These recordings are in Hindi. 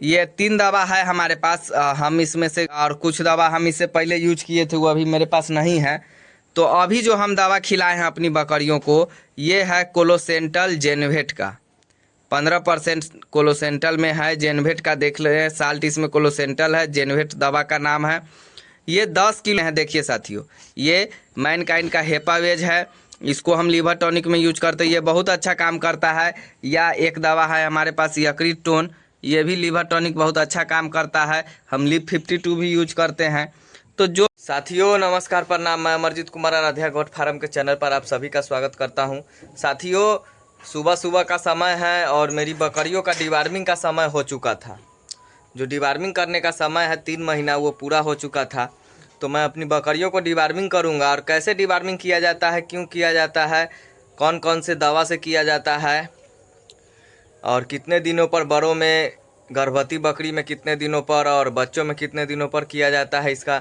ये 3 दवा है हमारे पास। हम इसमें से और कुछ दवा हम इससे पहले यूज किए थे, वो अभी मेरे पास नहीं है। तो अभी जो हम दवा खिलाए हैं अपनी बकरियों को, ये है कोलोसेंटल जेनवेट का। 15% कोलोसेंटल में है, जेनवेट का देख ले, साल्ट इसमें कोलोसेंटल है, जेनवेट दवा का नाम है। ये 10 किलो है। देखिए साथियों, ये मैनकाइंड का हेपावेज है, इसको हम लीवर टॉनिक में यूज करते हैं, ये बहुत अच्छा काम करता है। या एक दवा है हमारे पास यक्रिटोन, ये भी लीवर टॉनिक बहुत अच्छा काम करता है। हम लिव 52 भी यूज करते हैं। तो जो साथियों नमस्कार प्रणाम, मैं अमरजीत कुमार आराध्या गोट फार्म के चैनल पर आप सभी का स्वागत करता हूं। साथियों सुबह सुबह का समय है और मेरी बकरियों का डिवार्मिंग का समय हो चुका था। जो डिवार्मिंग करने का समय है 3 महीना, वो पूरा हो चुका था। तो मैं अपनी बकरियों को डिवार्मिंग करूंगा, और कैसे डिवार्मिंग किया जाता है, क्यों किया जाता है, कौन कौन से दवा से किया जाता है, और कितने दिनों पर बड़ों में, गर्भवती बकरी में कितने दिनों पर और बच्चों में कितने दिनों पर किया जाता है, इसका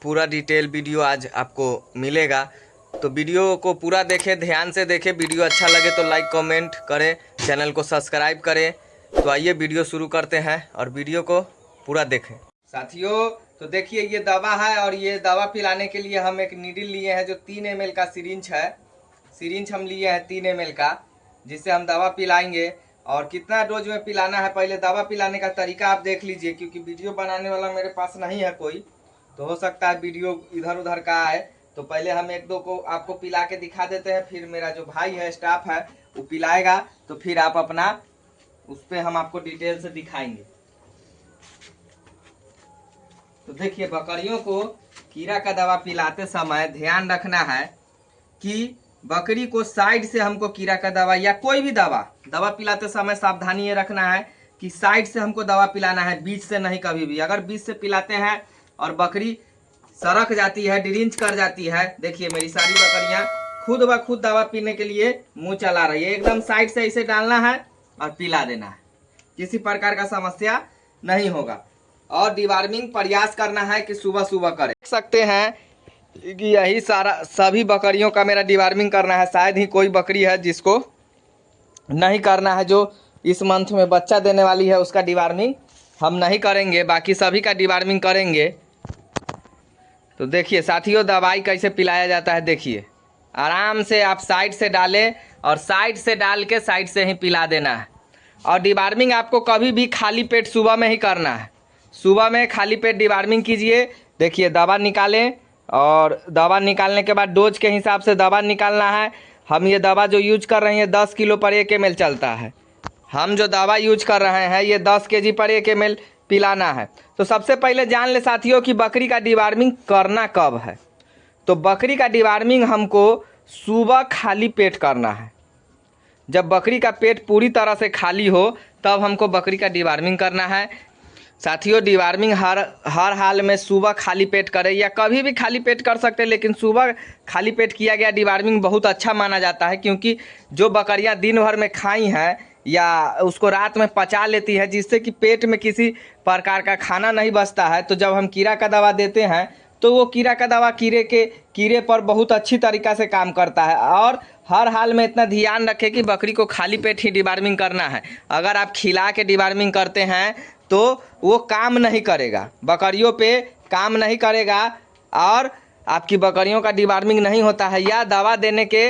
पूरा डिटेल वीडियो आज आपको मिलेगा। तो वीडियो को पूरा देखें, ध्यान से देखें। वीडियो अच्छा लगे तो लाइक कमेंट करें, चैनल को सब्सक्राइब करें। तो आइए वीडियो शुरू करते हैं और वीडियो को पूरा देखें। साथियों तो देखिए, ये दवा है और ये दवा पिलाने के लिए हम एक नीडल लिए हैं जो 3 ml का सिरिंज है। सिरिंज हम लिए हैं 3 ml का, जिससे हम दवा पिलाएंगे। और कितना डोज में पिलाना है, पहले दवा पिलाने का तरीका आप देख लीजिए, क्योंकि वीडियो बनाने वाला मेरे पास नहीं है कोई, तो हो सकता है वीडियो इधर उधर का आए। तो पहले हम 1-2 को आपको पिला के दिखा देते हैं, फिर मेरा जो भाई है, स्टाफ है, वो पिलाएगा। तो फिर आप अपना उस पर हम आपको डिटेल से दिखाएंगे। तो देखिए, बकरियों को कीड़ा का दवा पिलाते समय ध्यान रखना है कि बकरी को साइड से हमको कीड़ा का दवा या कोई भी दवा पिलाते समय सावधानी ये रखना है कि साइड से हमको दवा पिलाना है, बीच से नहीं कभी भी। अगर बीच से पिलाते हैं और बकरी सरक जाती है, डिरिंच कर जाती है, देखिए मेरी सारी बकरियां खुद ब खुद दवा पीने के लिए मुंह चला रही है। एकदम साइड से इसे डालना है और पिला देना है, किसी प्रकार का समस्या नहीं होगा। और डिवार्मिंग प्रयास करना है कि सुबह सुबह करें। देख सकते हैं कि यही सारा सभी बकरियों का मेरा डिवार्मिंग करना है। शायद ही कोई बकरी है जिसको नहीं करना है, जो इस मंथ में बच्चा देने वाली है, उसका डिवार्मिंग हम नहीं करेंगे, बाकी सभी का डिवार्मिंग करेंगे। तो देखिए साथियों, दवाई कैसे पिलाया जाता है। देखिए आराम से आप साइड से डालें और साइड से डाल के साइड से ही पिला देना है। और डिवार्मिंग आपको कभी भी खाली पेट सुबह में ही करना है। सुबह में खाली पेट डिवार्मिंग कीजिए। देखिए दवा निकालें, और दवा निकालने के बाद डोज के हिसाब से दवा निकालना है। हम ये दवा जो यूज कर रहे हैं 10 किलो पर 1 ml चलता है। हम जो दवा यूज कर रहे हैं ये 10 kg पर 1 ml पिलाना है। तो सबसे पहले जान ले साथियों कि बकरी का डिवार्मिंग करना कब है। तो बकरी का डिवार्मिंग हमको सुबह खाली पेट करना है। जब बकरी का पेट पूरी तरह से खाली हो तब हमको बकरी का डिवार्मिंग करना है। साथियों डिवार्मिंग हर हाल में सुबह खाली पेट करें, या कभी भी खाली पेट कर सकते हैं, लेकिन सुबह खाली पेट किया गया डिवार्मिंग बहुत अच्छा माना जाता है। क्योंकि जो बकरियां दिन भर में खाई हैं या उसको रात में पचा लेती है, जिससे कि पेट में किसी प्रकार का खाना नहीं बचता है, तो जब हम कीड़ा का दवा देते हैं तो वो कीड़ा का दवा कीड़े पर बहुत अच्छी तरीक़ा से काम करता है। और हर हाल में इतना ध्यान रखें कि बकरी को खाली पेट ही डिवार्मिंग करना है। अगर आप खिला के डिवार्मिंग करते हैं तो वो काम नहीं करेगा, बकरियों पे काम नहीं करेगा, और आपकी बकरियों का डिवार्मिंग नहीं होता है। या दवा देने के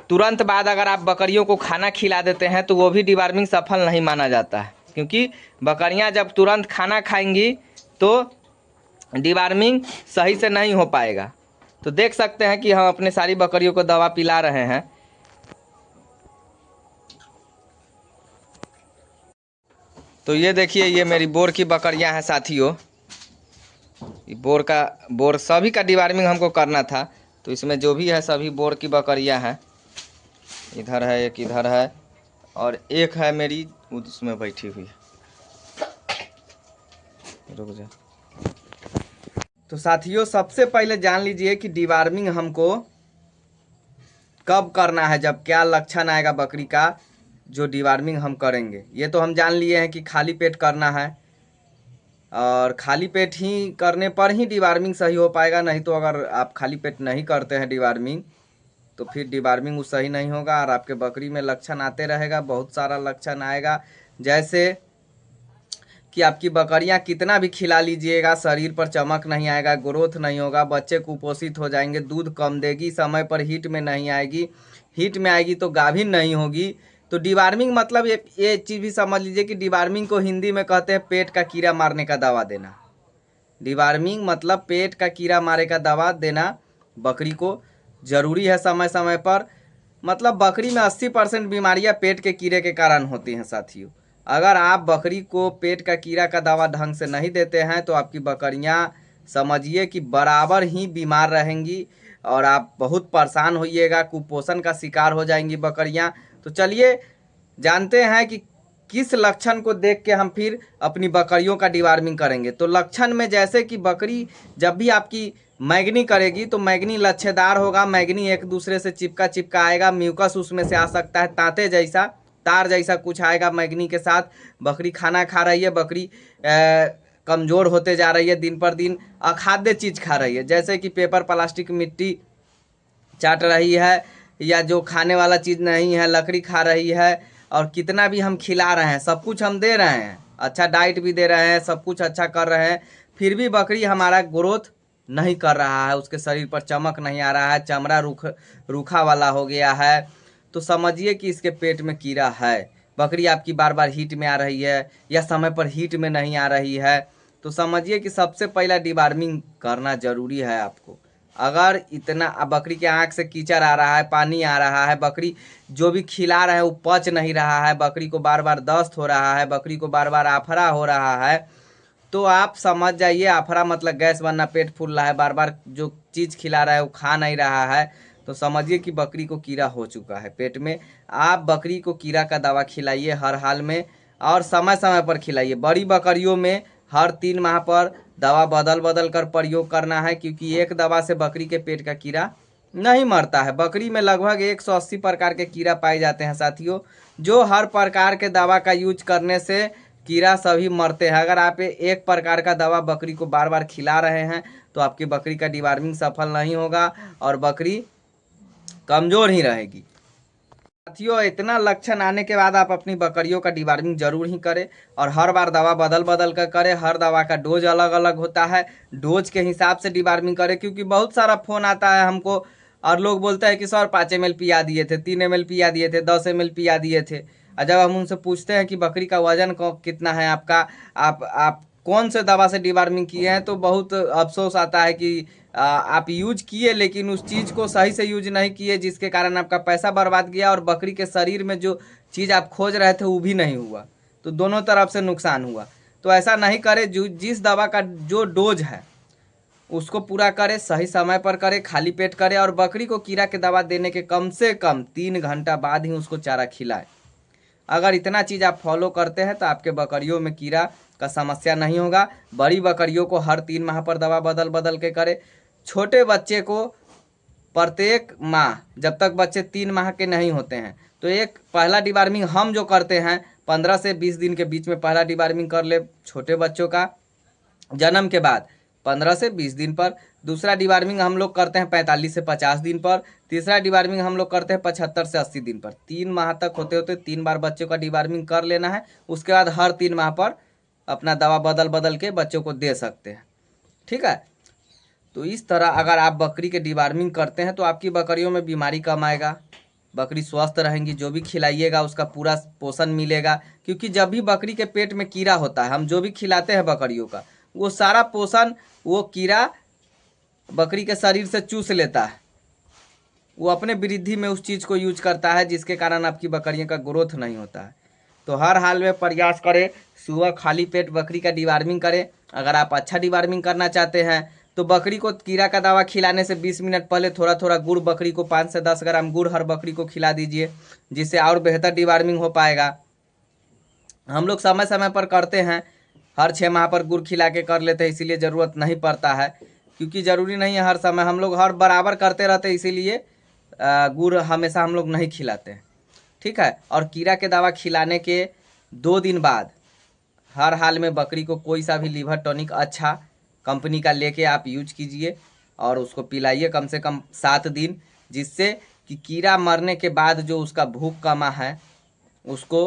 तुरंत बाद अगर आप बकरियों को खाना खिला देते हैं तो वो भी डिवार्मिंग सफल नहीं माना जाता है। क्योंकि बकरियां जब तुरंत खाना खाएंगी तो डिवार्मिंग सही से नहीं हो पाएगा। तो देख सकते हैं कि हम अपने सारी बकरियों को दवा पिला रहे हैं। तो ये देखिए, ये मेरी बोर की बकरियां हैं साथियों। बोर सभी का डिवार्मिंग हमको करना था, तो इसमें जो भी है सभी बोर की बकरियां हैं। इधर है एक, इधर है, और एक है मेरी उसमें बैठी हुई है। रुक जा। तो साथियों सबसे पहले जान लीजिए कि डिवार्मिंग हमको कब करना है, जब क्या लक्षण आएगा बकरी का, जो डिवार्मिंग हम करेंगे। ये तो हम जान लिए हैं कि खाली पेट करना है, और खाली पेट ही करने पर ही डिवार्मिंग सही हो पाएगा। नहीं तो अगर आप खाली पेट नहीं करते हैं डिवार्मिंग, तो फिर डिवार्मिंग सही नहीं होगा और आपके बकरी में लक्षण आते रहेगा, बहुत सारा लक्षण आएगा। जैसे कि आपकी बकरियां कितना भी खिला लीजिएगा शरीर पर चमक नहीं आएगा, ग्रोथ नहीं होगा, बच्चे कुपोषित हो जाएंगे, दूध कम देगी, समय पर हीट में नहीं आएगी, हीट में आएगी तो गाभिन नहीं होगी। तो डिवार्मिंग मतलब ये चीज़ भी समझ लीजिए कि डिवार्मिंग को हिंदी में कहते हैं पेट का कीड़ा मारने का दवा देना। डिवार्मिंग मतलब पेट का कीड़ा मारे का दवा देना बकरी को जरूरी है समय समय पर। मतलब बकरी में 80% बीमारियां पेट के कीड़े के कारण होती हैं साथियों। अगर आप बकरी को पेट का कीड़ा का दवा ढंग से नहीं देते हैं तो आपकी बकरियां समझिए कि बराबर ही बीमार रहेंगी और आप बहुत परेशान होइएगा, कुपोषण का शिकार हो जाएंगी बकरियां। तो चलिए जानते हैं कि किस लक्षण को देख के हम फिर अपनी बकरियों का डिवार्मिंग करेंगे। तो लक्षण में जैसे कि बकरी जब भी आपकी मैगनी करेगी तो मैगनी लच्छेदार होगा, मैगनी एक दूसरे से चिपका चिपका आएगा, म्यूकस उसमें से आ सकता है, तांते जैसा तार जैसा कुछ आएगा मैगनी के साथ। बकरी खाना खा रही है, बकरी कमज़ोर होते जा रही है, दिन पर दिन अखाद्य चीज़ खा रही है, जैसे कि पेपर प्लास्टिक मिट्टी चाट रही है, या जो खाने वाला चीज़ नहीं है लकड़ी खा रही है। और कितना भी हम खिला रहे हैं, सब कुछ हम दे रहे हैं, अच्छा डाइट भी दे रहे हैं, सब कुछ अच्छा कर रहे हैं, फिर भी बकरी हमारा ग्रोथ नहीं कर रहा है, उसके शरीर पर चमक नहीं आ रहा है, चमड़ा रूखा वाला हो गया है, तो समझिए कि इसके पेट में कीड़ा है। बकरी आपकी बार बार हीट में आ रही है या समय पर हीट में नहीं आ रही है, तो समझिए कि सबसे पहला डिवार्मिंग करना जरूरी है आपको। अगर इतना बकरी के आँख से कीचड़ आ रहा है, पानी आ रहा है, बकरी जो भी खिला रहे हैं वो पच नहीं रहा है, बकरी को बार बार दस्त हो रहा है, बकरी को बार बार आफरा हो रहा है, तो आप समझ जाइए आफरा मतलब गैस बनना, पेट फूल रहा है, बार बार जो चीज़ खिला रहा है वो खा नहीं रहा है, तो समझिए कि बकरी को कीड़ा हो चुका है पेट में। आप बकरी को कीड़ा का दवा खिलाइए हर हाल में और समय समय पर खिलाइए। बड़ी बकरियों में हर 3 माह पर दवा बदल बदल कर प्रयोग करना है, क्योंकि एक दवा से बकरी के पेट का कीड़ा नहीं मरता है। बकरी में लगभग 180 प्रकार के कीड़ा पाए जाते हैं साथियों, जो हर प्रकार के दवा का यूज करने से कीड़ा सभी मरते हैं। अगर आप एक प्रकार का दवा बकरी को बार बार खिला रहे हैं तो आपकी बकरी का डिवार्मिंग सफल नहीं होगा और बकरी कमज़ोर ही रहेगी। साथियों इतना लक्षण आने के बाद आप अपनी बकरियों का डिवार्मिंग जरूर ही करें और हर बार दवा बदल बदल कर करें। हर दवा का डोज अलग अलग होता है, डोज के हिसाब से डिवार्मिंग करें, क्योंकि बहुत सारा फ़ोन आता है हमको और लोग बोलते हैं कि सर 5 ml पिया दिए थे, 3 ml पिया दिए थे, 10 ml पिया दिए थे। और जब हम उनसे पूछते हैं कि बकरी का वजन कितना है आपका, आप कौन से दवा से डिवार्मिंग किए हैं, तो बहुत अफसोस आता है कि आप यूज किए लेकिन उस चीज़ को सही से यूज नहीं किए, जिसके कारण आपका पैसा बर्बाद गया और बकरी के शरीर में जो चीज़ आप खोज रहे थे वो भी नहीं हुआ, तो दोनों तरफ से नुकसान हुआ। तो ऐसा नहीं करें, जिस दवा का जो डोज है उसको पूरा करें, सही समय पर करें, खाली पेट करें और बकरी को कीड़ा के दवा देने के कम से कम 3 घंटा बाद ही उसको चारा खिलाएं। अगर इतना चीज़ आप फॉलो करते हैं तो आपके बकरियों में कीड़ा का समस्या नहीं होगा। बड़ी बकरियों को हर 3 माह पर दवा बदल बदल के करें। छोटे बच्चे को प्रत्येक माह, जब तक बच्चे 3 माह के नहीं होते हैं, तो एक पहला डिवार्मिंग हम जो करते हैं 15 से 20 दिन के बीच में पहला डिवार्मिंग कर ले छोटे बच्चों का जन्म के बाद 15 से 20 दिन पर। दूसरा डिवार्मिंग हम लोग करते हैं 45 से 50 दिन पर। तीसरा डिवार्मिंग हम लोग करते हैं 75 से 80 दिन पर। 3 माह तक होते होते 3 बार बच्चों का डिवार्मिंग कर लेना है। उसके बाद हर 3 माह पर अपना दवा बदल बदल के बच्चों को दे सकते हैं, ठीक है। तो इस तरह अगर आप बकरी के डिवार्मिंग करते हैं तो आपकी बकरियों में बीमारी कम आएगा, बकरी स्वस्थ रहेंगी, जो भी खिलाइएगा उसका पूरा पोषण मिलेगा। क्योंकि जब भी बकरी के पेट में कीड़ा होता है, हम जो भी खिलाते हैं बकरियों का, वो सारा पोषण वो कीड़ा बकरी के शरीर से चूस लेता है, वो अपने वृद्धि में उस चीज़ को यूज करता है, जिसके कारण आपकी बकरियों का ग्रोथ नहीं होता है। तो हर हाल में प्रयास करें, सुबह खाली पेट बकरी का डिवार्मिंग करें। अगर आप अच्छा डिवार्मिंग करना चाहते हैं तो बकरी को कीड़ा का दवा खिलाने से 20 मिनट पहले थोड़ा थोड़ा गुड़, बकरी को 5 से 10 ग्राम गुड़ हर बकरी को खिला दीजिए, जिससे और बेहतर डिवार्मिंग हो पाएगा। हम लोग समय समय पर करते हैं, हर 6 माह पर गुड़ खिला के कर लेते हैं, इसीलिए ज़रूरत नहीं पड़ता है, क्योंकि ज़रूरी नहीं है हर समय हम लोग हर बराबर करते रहते हैं, इसीलिए गुड़ हमेशा हम लोग नहीं खिलाते हैं, ठीक है। और कीड़ा के दवा खिलाने के 2 दिन बाद हर हाल में बकरी को कोई सा भी लीवर टॉनिक अच्छा कंपनी का लेके आप यूज कीजिए और उसको पिलाइए कम से कम 7 दिन, जिससे कि कीड़ा मरने के बाद जो उसका भूख कमा है उसको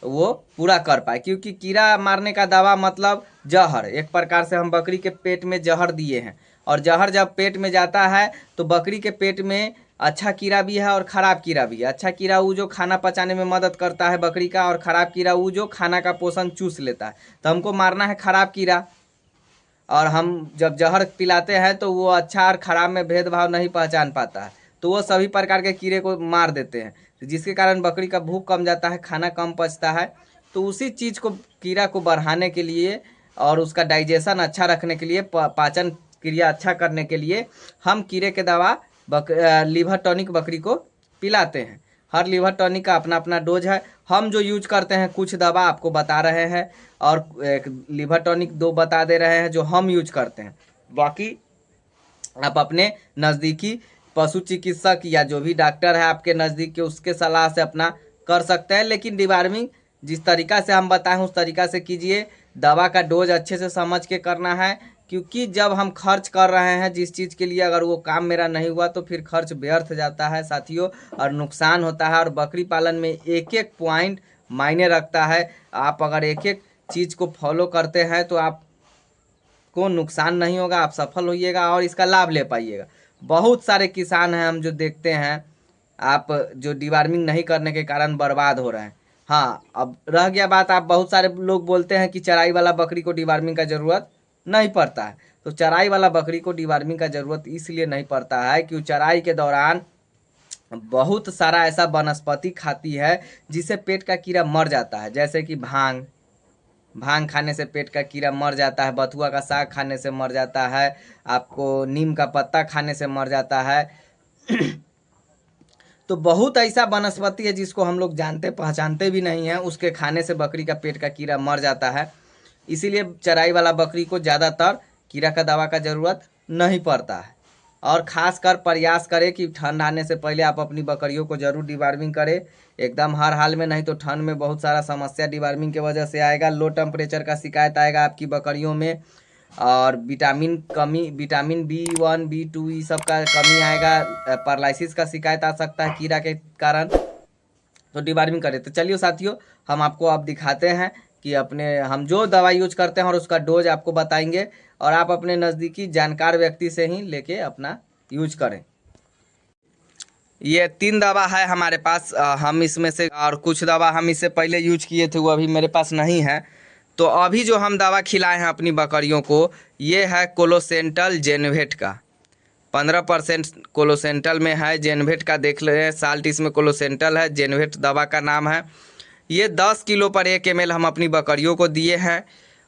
वो पूरा कर पाए। क्योंकि कीड़ा मारने का दवा मतलब जहर, एक प्रकार से हम बकरी के पेट में जहर दिए हैं, और जहर जब पेट में जाता है तो बकरी के पेट में अच्छा कीड़ा भी है और ख़राब कीड़ा भी है। अच्छा कीड़ा वो जो खाना पचाने में मदद करता है बकरी का, और ख़राब कीड़ा वो जो खाना का पोषण चूस लेता है। तो हमको मारना है ख़राब कीड़ा, और हम जब जहर पिलाते हैं तो वो अच्छा और ख़राब में भेदभाव नहीं पहचान पाता है, तो वो सभी प्रकार के कीड़े को मार देते हैं, जिसके कारण बकरी का भूख कम जाता है, खाना कम पचता है। तो उसी चीज़ को, कीड़ा को बढ़ाने के लिए और उसका डाइजेशन अच्छा रखने के लिए, पाचन क्रिया अच्छा करने के लिए हम कीड़े के दवा लीवर टॉनिक बकरी को पिलाते हैं। हर लीवर टॉनिक का अपना अपना डोज है। हम जो यूज करते हैं कुछ दवा आपको बता रहे हैं, और एक लीवर टॉनिक 2 बता दे रहे हैं जो हम यूज करते हैं। बाकी आप अपने नज़दीकी पशु चिकित्सक या जो भी डॉक्टर है आपके नज़दीक के, उसके सलाह से अपना कर सकते हैं। लेकिन डिवार्मिंग जिस तरीका से हम बताएं उस तरीका से कीजिए। दवा का डोज अच्छे से समझ के करना है, क्योंकि जब हम खर्च कर रहे हैं जिस चीज़ के लिए, अगर वो काम मेरा नहीं हुआ तो फिर खर्च व्यर्थ जाता है साथियों, और नुकसान होता है। और बकरी पालन में एक एक पॉइंट मायने रखता है। आप अगर एक एक चीज़ को फॉलो करते हैं तो आपको नुकसान नहीं होगा, आप सफल होइएगा और इसका लाभ ले पाइएगा। बहुत सारे किसान हैं हम जो देखते हैं, आप जो डिवार्मिंग नहीं करने के कारण बर्बाद हो रहे हैं। हाँ, अब रह गया बात, आप बहुत सारे लोग बोलते हैं कि चराई वाला बकरी को डिवार्मिंग का ज़रूरत नहीं पड़ता है। तो चराई वाला बकरी को डिवार्मिंग का ज़रूरत इसलिए नहीं पड़ता है कि चराई के दौरान बहुत सारा ऐसा वनस्पति खाती है जिससे पेट का कीड़ा मर जाता है। जैसे कि भांग खाने से पेट का कीड़ा मर जाता है, बथुआ का साग खाने से मर जाता है, आपको नीम का पत्ता खाने से मर जाता है। तो बहुत ऐसा वनस्पति है जिसको हम लोग जानते पहचानते भी नहीं हैं, उसके खाने से बकरी का पेट का कीड़ा मर जाता है। इसीलिए चराई वाला बकरी को ज़्यादातर कीड़ा का दवा का ज़रूरत नहीं पड़ता है। और ख़ासकर प्रयास करें कि ठंड आने से पहले आप अपनी बकरियों को ज़रूर डिवार्मिंग करें, एकदम हर हाल में नहीं तो ठंड में बहुत सारा समस्या डिवार्मिंग की वजह से आएगा। लो टेम्परेचर का शिकायत आएगा आपकी बकरियों में, और विटामिन कमी, विटामिन B1 B2 ये सब का कमी आएगा, पैरालिसिस का शिकायत आ सकता है कीड़ा के कारण। तो डिवार्मिंग करें। तो चलिए साथियों, हम आपको अब दिखाते हैं कि अपने हम जो दवा यूज करते हैं और उसका डोज आपको बताएंगे, और आप अपने नज़दीकी जानकार व्यक्ति से ही लेके अपना यूज करें। ये 3 दवा है हमारे पास, हम इसमें से, और कुछ दवा हम इससे पहले यूज किए थे वो अभी मेरे पास नहीं है। तो अभी जो हम दवा खिलाए हैं अपनी बकरियों को, ये है कोलोसेंटल जेनवेट का, 15% कोलोसेंटल में है। जेनवेट का देख लें, साल्ट इसमें कोलोसेंटल है, जेनवेट दवा का नाम है। ये 10 किलो पर 1 ml हम अपनी बकरियों को दिए हैं।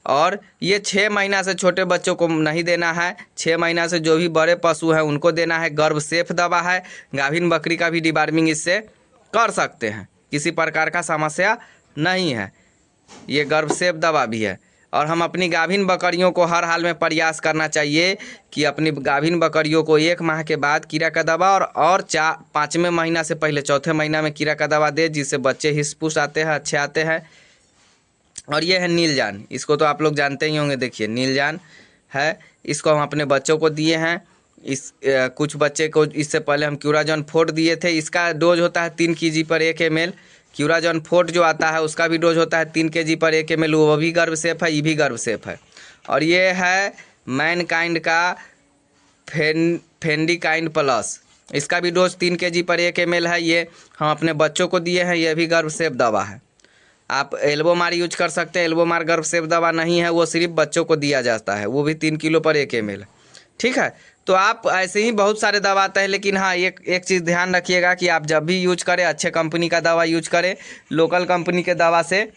और ये 6 महीना से छोटे बच्चों को नहीं देना है, 6 महीना से जो भी बड़े पशु हैं उनको देना है। गर्भ सेफ दवा है, गाभिन बकरी का भी डिवार्मिंग इससे कर सकते हैं, किसी प्रकार का समस्या नहीं है। ये गर्भ सेफ दवा भी है। और हम अपनी गाभिन बकरियों को हर हाल में प्रयास करना चाहिए कि अपनी गाभिन बकरियों को 1 माह के बाद कीड़ा का दवा और 5वें महीना से पहले 4थे महीना में कीड़ा का दवा दे, जिससे बच्चे हिस्पुष्ट आते हैं, अच्छे आते हैं। और ये है नीलजान, इसको तो आप लोग जानते ही होंगे। देखिए नीलजान है, इसको हम अपने बच्चों को दिए हैं। कुछ बच्चे को इससे पहले हम क्यूराजॉन फोर्ट दिए थे। इसका डोज होता है 3 kg पर 1 ml। क्यूराजॉन फोर्ट जो आता है उसका भी डोज होता है 3 kg पर 1 ml, वो भी गर्भ सेफ है, ये भी गर्भ सेफ है। और ये है मैनकाइंड का फेंडिकाइंड प्लस, इसका भी डोज 3 kg पर 1 ml है। ये हम अपने बच्चों को दिए हैं, ये भी गर्भ सेफ दवा है। आप एल्बोमार यूज कर सकते हैं, एल्बोमार गर्भ सेफ दवा नहीं है, वो सिर्फ बच्चों को दिया जाता है, वो भी 3 किलो पर 1 ml। ठीक है, तो आप ऐसे ही बहुत सारे दवा आते हैं। लेकिन हाँ, एक चीज़ ध्यान रखिएगा कि आप जब भी यूज करें अच्छे कंपनी का दवा यूज करें, लोकल कंपनी के दवा से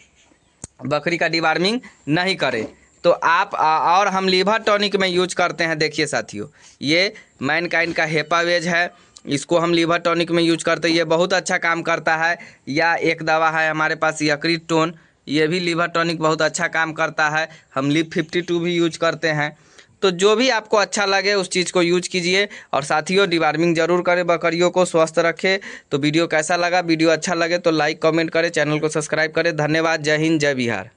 बकरी का डिवार्मिंग नहीं करें। तो आप और हम लीवर टॉनिक में यूज करते हैं। देखिए साथियों, ये मैनकाइंड का हेपावेज है, इसको हम लीवर टॉनिक में यूज करते हैं, ये बहुत अच्छा काम करता है। या एक दवा है हमारे पास यक्रिटोन, ये भी लीवर टॉनिक बहुत अच्छा काम करता है। हम लिप 52 भी यूज करते हैं। तो जो भी आपको अच्छा लगे उस चीज़ को यूज कीजिए। और साथियों, डिवार्मिंग जरूर करें, बकरियों को स्वस्थ रखें। तो वीडियो कैसा लगा? वीडियो अच्छा लगे तो लाइक कमेंट करें, चैनल को सब्सक्राइब करें। धन्यवाद। जय हिंद, जय बिहार।